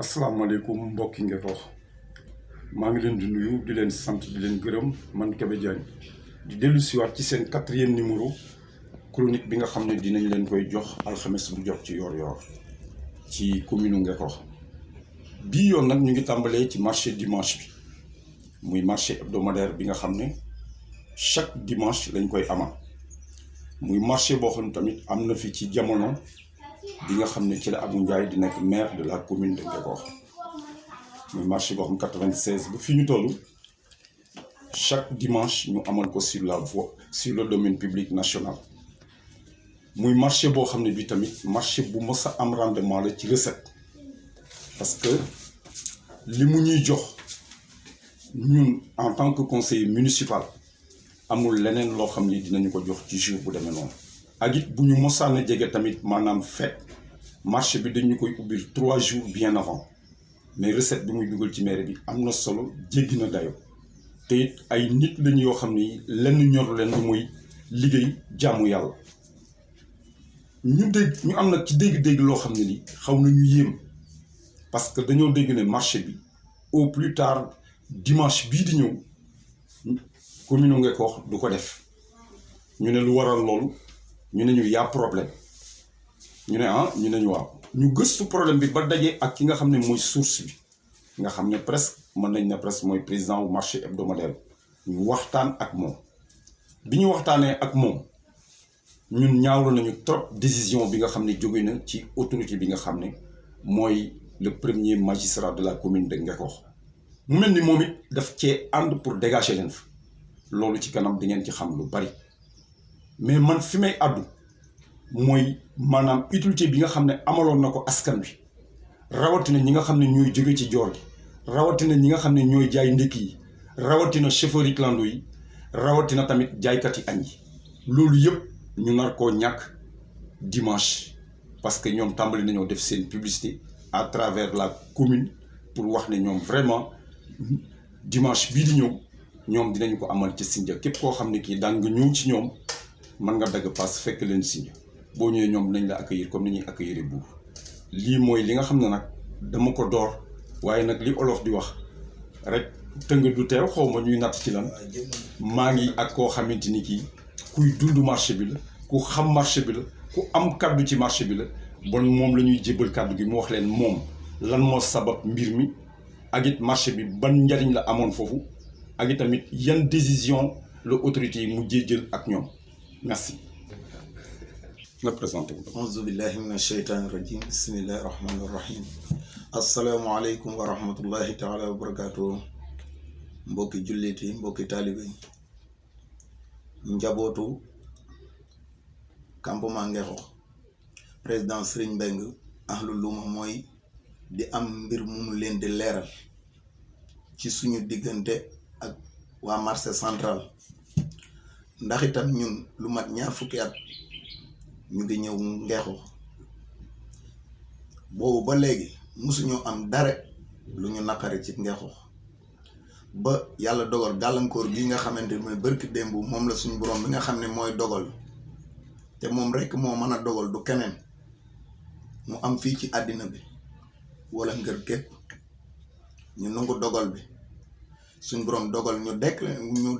asalaamaaleykum mbokki Ngekoox maa ngi leen di nuyu di leen sant di leen gërëm man Kébé Diagne di dellu siwaat ci seen 4e numéro chronique bi nga xam ne dinañ leen koy jox alxames bu jot ci yoor ci commune Ngekoox bii yoon nag ñu ngi tàmbalee ci marché dimanche bi muy marché hebdomadaire bi nga xam ne chaque dimanche lañ koy amal muy marché boo xam ne tamit am na fi ci jamono bi nga xam ne ci la Abou Ndiaye di nekk maire de la commune de Ngekoox muy marché boo xam 96 ba fi ñu toll chaque dimanche ñu amal ko sur la voie sur le domaine public national muy marché boo xam ne bi tamit marché bu mës a am rendement la ci recette parce que li mu ñuy jox ñun en tant que conseiller municipal amul leneen loo xam ni dinañu ko jox ci jour bu demee noonu ak it bu ñu mosaan a jege tamit maanaam fête marché bi dañu koy ubbil 3 jours bien avant mais recette bi muy dugal ci mairie bi am na solo jéggi na dayo te it ay nit lañu yoo xam ni lenn ñor leen lu muy liggéey jaamu yàlla ñu am nag ci dégg-dégg loo xam ne ni xaw nañu yéem parce que dañoo dégg ne marché bi au plus tard dimanche bii di ñëw commune Ngekoox du ko def ñu ne lu waral loolu ñu ne ñu yaa problème ñu ne ñu ne ñu waaw ñu gëstu problème bi ba dajee ak ki nga xam ne mooy source bi nga xam ne presque mën nañ ne presque mooy président wu marché hebdomadaire ñu waxtaan ak moom bi ñu waxtaanee ak moom ñun ñaawlu nañu trop décision bi nga xam ne jóge na ci autorité bi nga xam ne mooy le premier magistrat de la commune de Ngekoox mu mel ni moom it daf cee ànd pour dégager leen fa loolu ci kanam di ngeen ci xam lu bari mais man fi may àddu mooy maanaam utilité bi nga xam ne amaloon na ko askan bi rawatina ñi nga xam ne ñooy jóge ci joor gi rawatina ñi nga xam ne ñooy jaay ndékki yi rawatina chauffeur yi clando yi rawatina tamit jaaykati añ yi loolu yëpp ñu nar koo ñàkk dimanche parce que ñoom tàmbali nañoo def seen publicité à travers la commune pour wax ne ñoom vraiment dimanche bii di ñëw ñoom dinañu ko amal ci Sindia képp koo xam ne kii daan nga ñëw ci ñoom mën nga dagg pass fekk leen Sindia boo ñëwee ñoom dinañ la accueillir comme ni ñuy accueillir buur lii mooy li nga xam ne nag dama ko door waaye nag li olof di wax rek tëng du teew xaw ma ñuy natt ci lan maa ngi ak koo xamante ni kii kuy dund marché bi la ku xam marché bi la ku am kaddu ci marché bi la bon moom la ñuy jébbal kaddu gi mu wax leen moom lan moo sabab mbir mi ak it marché bi ban njariñ la amoon foofu ak it tamit yan décision la autorité yi mujjee jël ak ñoom merci. nga présenté wu. auzu billahi min asheytaani rajim bismillahi rahmani rahim asalaamaaleykum wa rahmatullahi taala wa barakaatu mbokki jullit yi mbokki taalibe yi njabootu campement Ngekoox président Serigne Mbengue ahlu luma mooy di am mbir mu leen di leeral ci suñu diggante ak waa marché central ndax itam ñun lu mat 2 fukki at ñu ngi ñëw Ngekoox boobu ba léegi musuñoo am dara lu ñu naqari ci Ngekoox ba yàlla dogal gàllankoor gi nga xamante ne mooy bërki démb moom la suñu borom bi nga xam ne mooy dogal te moom rekk moo mën a dogal du keneen mu am fii ci àddina bi wala ngër képp ñu nangu dogal bi suñu borom dogal ñu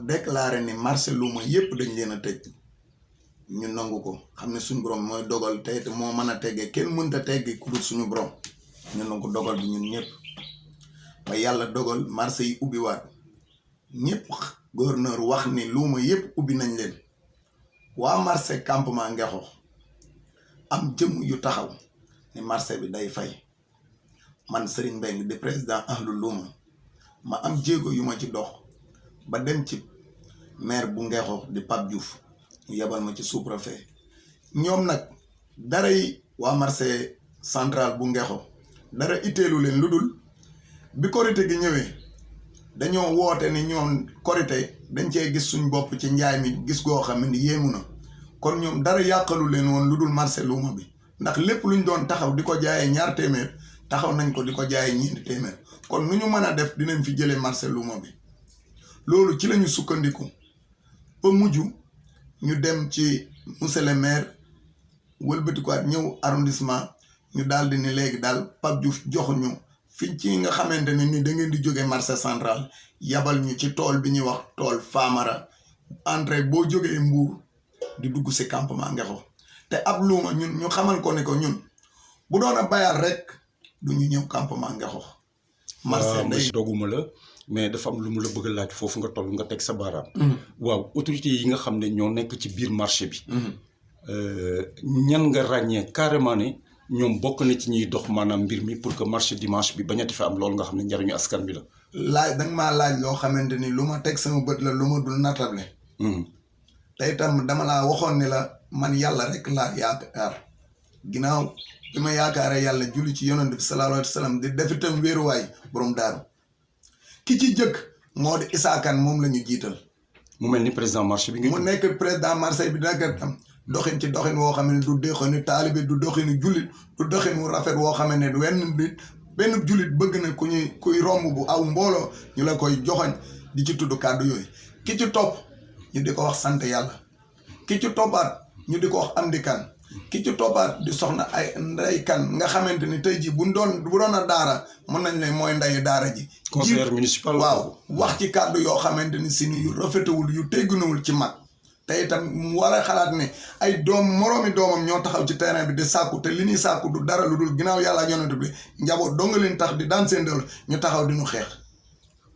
déclaré ni marché luuma yépp dañ leen a tëj ñu nangu ko xam ne suñu borom mooy dogal tey te moo mën a teggee kenn mënta teggi ku dul suñu borom ñu nangu dogal bi ñun ñëpp ba yàlla dogal marché yi ubbi waat ñëpp gouverneur wax ni luuma yépp ubbi nañ leen waa marché campement Ngekoox am jëm yu taxaw ni marché bi day fay man Serigne Mbengue di président ahlu luma ma am jéego yu ma ci dox ba dem ci maire bu Ngekoox di Pape Diouf ñu yebal ma ci sous-préfet ñoom nag dara yi waa marché central bu Ngekoox dara itteelu leen lu dul bi korité gi ñëwee dañoo woote ni ñoom korité dañ cee gis suñ bopp ci njaay mi gis goo xam ne yéemu na kon ñoom dara yàqalu leen woon lu dul marché luuma bi ndax lépp luñ doon taxaw di ko jaayee 2 téeméer taxaw nañ ko di ko jaayee 4 téeméer kon nu ñu mën a def dinañ fi jëlee marché luuma bi loolu ci lañu sukkandiku ba mujj ñu dem ci monsieur le maire wëlbatikuwaat ñëw arrondissement ñu daal di ni léegi daal Pape Diouf joxuñu fi ci nga xamante ne ni da ngeen di jógee marché central yabal ñu ci tool bi ñuy wax tool Famara entrée boo jógee Mbour di dugg si campement Ngexo te ab luuma ñun ñu xamal ko ne ko ñun bu doon a bayal rek du ñu ñëw campement Ngexo. marché day doguma la mais dafa am lu mu la bëgg a laaj foofu nga toll nga teg sa baaraam. waaw autorités yi nga xam ne ñoo nekk ci biir marché bi. ñan nga ràññee carrément ne ñoom bokk na ci ñuy dox maanaam mbir mi pour que marché dimanche bi bañati fa am loolu nga xam ne njariñu askan bi la. laaj danga maa laaj loo xamante ni lu ma teg sama bët la lu ma dul natable. te itam dama laa waxoon ne la man yàlla rek laa yaakaar ginnaaw bi ma yaakaaree yàlla julli ci yonent bi sallallahu alayhi wa sallam di def itam wéeruwaay borom daaru ki ci jëkk moo di Issa Kane moom la ñu jiital. mu mel ni président marché bi nga. mu nekk président marché bi nag tam doxin ci doxin woo xam ne du doxinu taalibe du doxinu jullit du doxin wu rafet woo xam ne wenn nit benn jullit bëgg na kuy romb bu aw mbooloo ñu la koy joxoñ di ci tudd kàddu yooyu ki ci topp ñu di ko wax sant yàlla ki ci toppaat ñu di ko wax Amdi Kan ki ci toppaat di soxna ay Ndey Kan nga xamante ni tey jii bu doon a daara mën nañ ne mooy ndeyu daara ji. conseiller municipal. waaw wax ci kàddu yoo xamante ni si yu rafetewul yu teggunawul ci mag. te itam mu war a xalaat ne ay moroomi doomam ñoo taxaw ci terrain bi di sàkku te li ñuy sàkku du dara lu dul ginnaaw yàlla ak yonent bi njaboot doo nga leen tax di daan seen doole ñu taxaw di ñu xeex.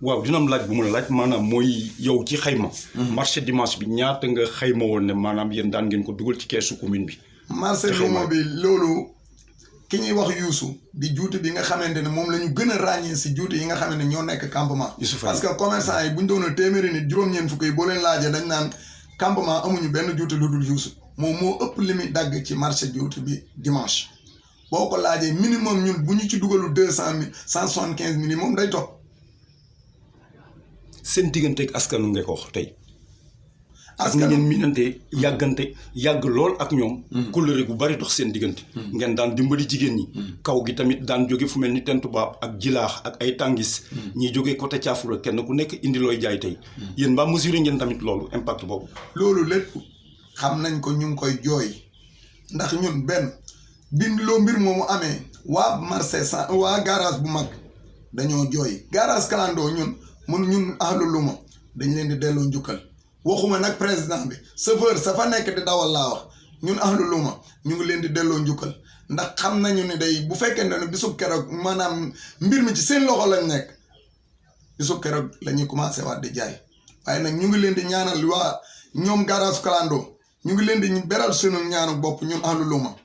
waaw dina am laaj bu mu la laaj maanaam mooy yow ci xayma. marché dimanche bi ñaata nga xayma woon ne maanaam yéen daan ngeen ko dugal ci keesu commune bi. marché luuma bi loolu ki ñuy wax Youssou di juuti bi nga xamante ne moom la ñu gën a ràññee si juuti yi nga xamante ne ñoo nekk campement. parce que commerçant yi bu ñu doon téeméeri nit juróom-ñeent fukk yi boo leen laajee dañ naan campement amuñu benn juuti lu dul Youssou moom moo ëpp li muy dagg ci marché juuti bi dimanche boo ko laajee minimum ñun bu ñu ci dugalu 200 000 175 000 moom day topp. seen diggante ak askanu Ngexo tey. askan ak ngeen miinante yàggante yàgg lool ak ñoom. kóllëre gu bari dox seen diggante. ngeen daan dimbali jigéen ñi. kaw gi tamit daan jóge fu mel ni Tentubaab ak Jilaax ak ay tàngis. ñiy jógee côté Caafura kenn ku nekk indi looy jaay tey. yéen mbaa mesuré ngeen tamit loolu impact boobu. loolu lépp xam nañ ko ñu ngi koy jooy ndax ñun benn loo mbir moomu amee waa marché waa garage bu mag dañoo jooy garage Kalandoo ñun ahlu luma dañ leen di delloo njukkal. waxuma nag président bi chauffeur sa fa nekk di dawal laa wax ñun ahlu luma ñu ngi leen di delloo njukkal ndax xam nañu ne day bu fekkente ne bisub keroog maanaam mbir mi ci seen loxo lañ nekk bisub keroog la ñuy commencé waat di jaay waaye nag ñu ngi leen di ñaanal waa ñoom garage Kalandoo ñu ngi leen di beral sunu ñaanu bopp ñun ahlu luma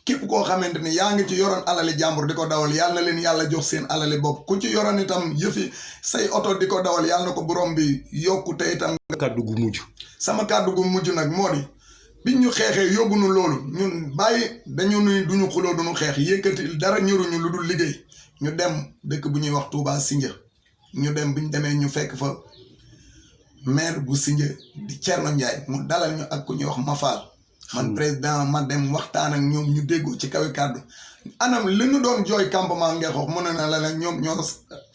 képp koo xamante ni yaa ngi ci yoroon alali jàmbur di ko dawal yàlla na leen yàlla jox seen alali bopp ku ci yoroon itam yëfi say oto di ko dawal yàlla na ko borom bi yokku te itam. kàddu gu mujj. sama kàddu gu mujj nag moo di biñ ñu xeexee yóbbu nu loolu ñun bàyyi dañu nuy duñu xuloo duñu xeex yëkkati dara ñoruñu lu dul liggéey ñu dem dëkk bu ñuy wax Touba Sindia ñu dem biñ demee ñu fekk fa maire bu Sindia di Thierno Ndiaye mu dalal ñu ak ku ñuy wax Mafal. man président ma dem waxtaan ak ñoom ñu déggoo ci kaw kàddu anam li ñu doon jooy campement Ngexo mën na la ñoom ñoo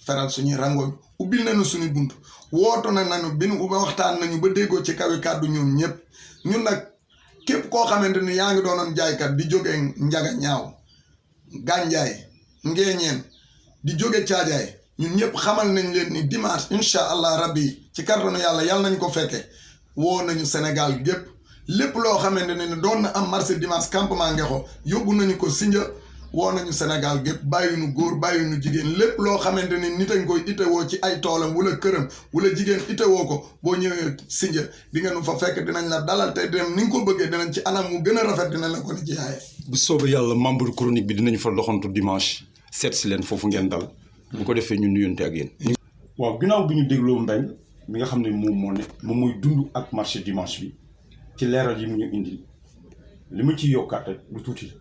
feral suñuy rangooñ ubbil nañu suñu bunt wooto na nañu bi nu waxtaan nañu ba déggoo ci kaw kàddu ñoom ñëpp ñun nag képp koo xamante ni yaa ngi doonoon jaaykat di jógee Njaga Ñaaw Gànjaay Ngeeñeen di jóge Caajaay ñun ñëpp xamal nañ leen ni dimanche incha allah rabbi ci kàttanu yàlla nañ ko fekke woo nañu Sénégal gépp lépp loo xamante ne doon na am marché dimanche campement Ngexo yóbbu nañu ko Sindia woo nañu Sénégal gépp bàyyinu góor bàyyinu jigéen lépp loo xamante ne nit a ngi koy itewoo ci ay toolam wala këram wala jigéen itewoo ko boo ñëwee Sindia di nga nu fa fekk dinañ la dalal te dem ni nga ko bëggee dinañ ci anam mu gën a rafet dinañ la ko ni ci yaaye bu soobee yàlla membre chronique bi dinañ fa doxantu dimanche seet si leen foofu ngeen dal. bu ko defee ñu nuyonte ak yéen. waaw ginnaaw bi ñu dégloo Mbengue mi nga xam ne moom mooy dund ak marché dimanche bi. ci leeral yi mu ñu indi li ma ciy yokkaat rek lu tuuti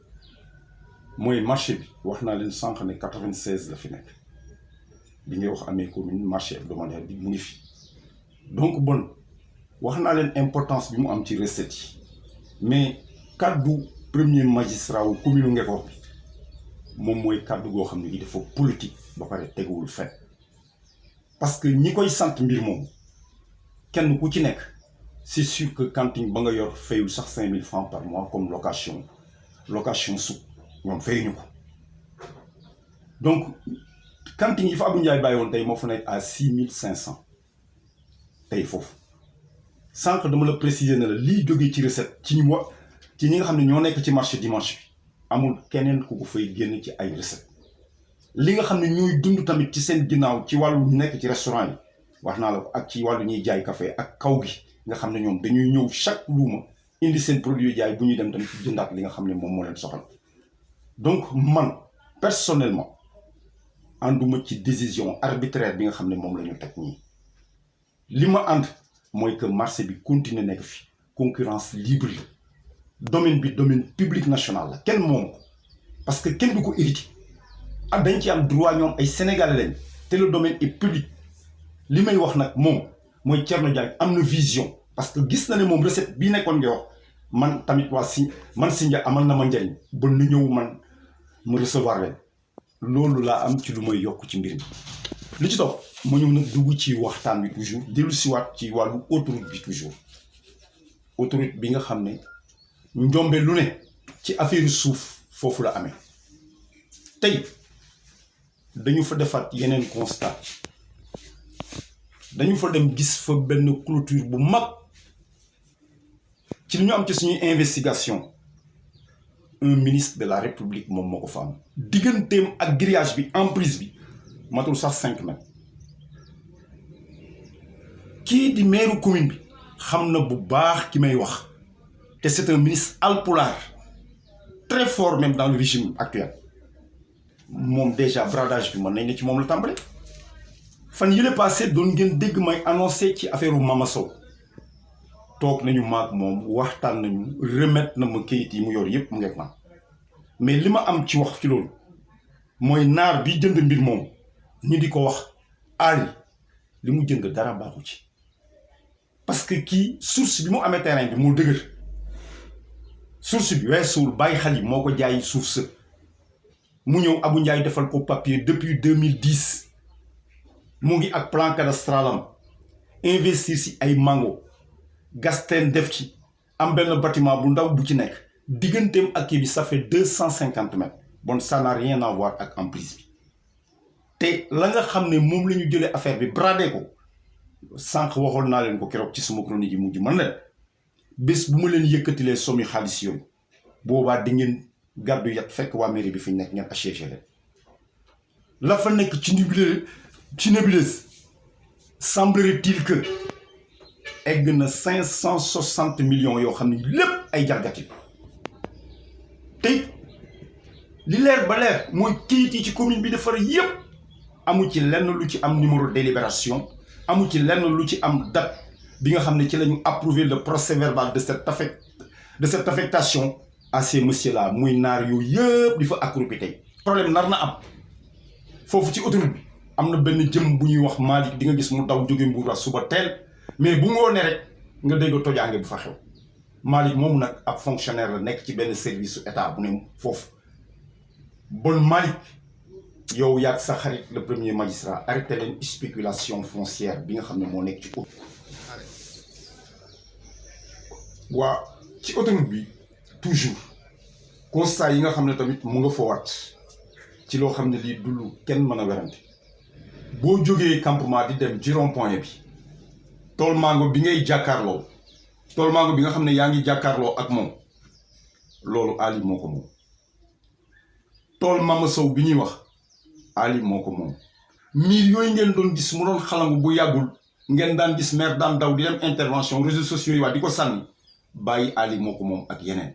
mooy marché bi wax naa leen sànq ne 96 la fi nekk bi ngay wax amee commune marché hebdomadaire bi mu ngi fi donc bon wax naa leen importance bi mu am ci recette yi mais kaddu premier magistrat wu commune Ngexo bi moom mooy kaddu goo xam ne gi dafa politique ba pare teguwul fen parce que ñi koy sant mbir moom kenn ku ci nekk. c'est sûr que cantine ba nga yor fayul sax 5000 francs par mois comme location suuf ñoom fayuñu ko donc cantine yi fa Abou Ndiaye bàyyi woon tey moo fa nekk à 6500 tey foofu sànq dama la préciser ne la lii jógee ci recette ci ñi nga xam ne ñoo nekk ci marché dimanche bi amul keneen ku ko fay génn ci ay recette li nga xam ne ñooy dund tamit ci seen ginnaaw ci wàllu ñu nekk ci restaurant yi wax naa la ko ak ci wàllu ñuy jaay café ak kaw gi nga xam ne ñoom dañuy ñëw chaque luuma indi seen produit jaay bu ñuy dem tamit jëndaat li nga xam ne moom moo leen soxal donc man personnellement ànduma ci décision arbitraire bi nga xam ne moom la ñu teg ñii li ma ànd mooy que marché bi continuer nekk fi concurrence libre la domaine bi domaine public national la kenn moom ko parce que kenn du ko hérité ak dañ ci am droit ñoom ay sénégalais lañ te le domaine est public li may wax nag moom mooy Thierno Diagne am na vision parce que gis na ne moom recette bii nekkoon nga wax man tamit man Sindia amal na ma njëriñ ba nu ñëw man mu recevoir leen loolu laa am ci lu may yokk ci mbir mi li ci topp ma ñëw nag dugg ci waxtaan bi toujours dellu siwaat ci wàllu autoroute bi toujours autoroute bi nga xam ne njombe lu ne ci affaire suuf foofu la amee tey dañu fa defaat yeneen constat dañu fa dem gis fa benn clôture bu mag ci li ñu am ci suñuy investigation un ministre de la république moom moo ko fa am digganteem ak grillage bi emprise bi matul sax 5 mètres kii di maire commune bi xam na bu baax ki may wax te c'est un ministre alpulaar très fort même dans le régime actuel moom déjà bradage bi mën nañ ne ci moom la tàmbale fan yële passé doon ngeen dégg may annoncé ci affaire Mama Sow toog nañu maag moom waxtaan nañu remettre na ma kayit yi mu yor yëpp mu ngeeg man mais li ma am ci wax ci loolu mooy naar bi jënd mbir moom ñu di ko wax Ali li mu jënd dara baaxu ci parce que kii source bi mu amee terrain bi moo dëgër source bi weesuwul bàyyi xel yi moo ko jaay suuf sa mu ñëw Abou Ndiaye defal ko papier depuis 2010 mu ngi ak plan cadastral am investir si ay mango gas teen def ci am benn bâtiment bu ndaw bu ci nekk digganteem ak kii bi ça fait 250 mètres bon ça n'a rien à voir ak emprise bi te la nga xam ne moom la ñu jëlee affaire bi bradé ko sànq waxoon naa leen ko keroog ci suma chronique yi mujj man leen bés bu ma leen yëkkatilee somi xaalis yooyu boobaa di ngeen gàddu yat fekk waa mairie bi fi nekk ngeen acheté leen la fa nekk ci nébuleuse semblerait-il que egg na 560 millions yoo xam ne lépp ay jargati tey li leer ba leer mooy kayit yi ci commune bi defar yépp amu ci lenn lu ci am numéro délibération amu ci lenn lu ci am date bi nga xam ne ci la ñu approuvé le procès verbal de cette affectation à ces messieurs là muy naar yooyu yëpp di fa accroupi tey problème nar na am foofu ci autoroute bi am na benn jëm bu ñuy wax Malick di nga gis mu daw jóge Mbour suba teel mais bu ngoonee rek nga dégg tojaange bu fa xew Malick moomu nag ab fonctionnaire la nekk ci benn service su état bu ne foofu bon Malick yow yaag sa xarit le premier magistrat arrêté leen spéculation foncière bi nga xam ne moo nekk ci waa ci autoroute bi toujours constat yi nga xam ne tamit mu nga fa wat ci loo xam ne lii du lu kenn mën a werante boo jógee campement di dem ci rond-point bi tool mango bi ngay jàkkaarloo tool mango bi nga xam ne yaa ngi jàkkaarloo ak moom loolu Ali moo ko moom tool Mama Sow bi ñuy wax Ali moo ko moom miir yooyu ngeen doon gis mu doon xalangu bu yàggul ngeen daan gis maire daan daw di dem intervention réseaux sociaux yi waa di ko sànni bàyyi Ali moo ko moom ak yeneen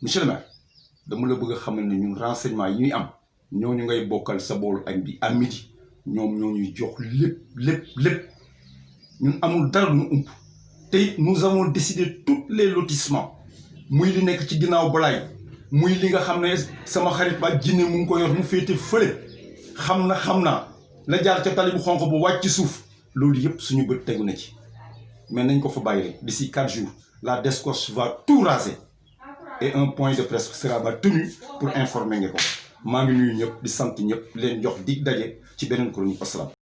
monsieur le maire dama la bëgg a xamal ne ñun renseignement yi ñuy am ñooñu ngay bokkal sa boolu añ bi à midi ñoom ñoo ñuy jox lépp ñun amul dara lu ñu ump te nous avons décidé tous les lotissements muy li nekk ci ginnaaw balaay muy li nga xam ne sama xarit ba jinne mu ngi ko yor mu féete fële xam naa la jaar ca tali bu xonq bu wàcc ci suuf loolu yëpp suñu bët tegu na ci mais nañ ko fa bàyyi rek d'ici 4 jours la DSCOS va tout raser et un point de presse sera tenu pour informer nga ko maa ngi nuyu ñëpp di sant ñëpp leen jox dig daje ci beneen chronique. Asalaam.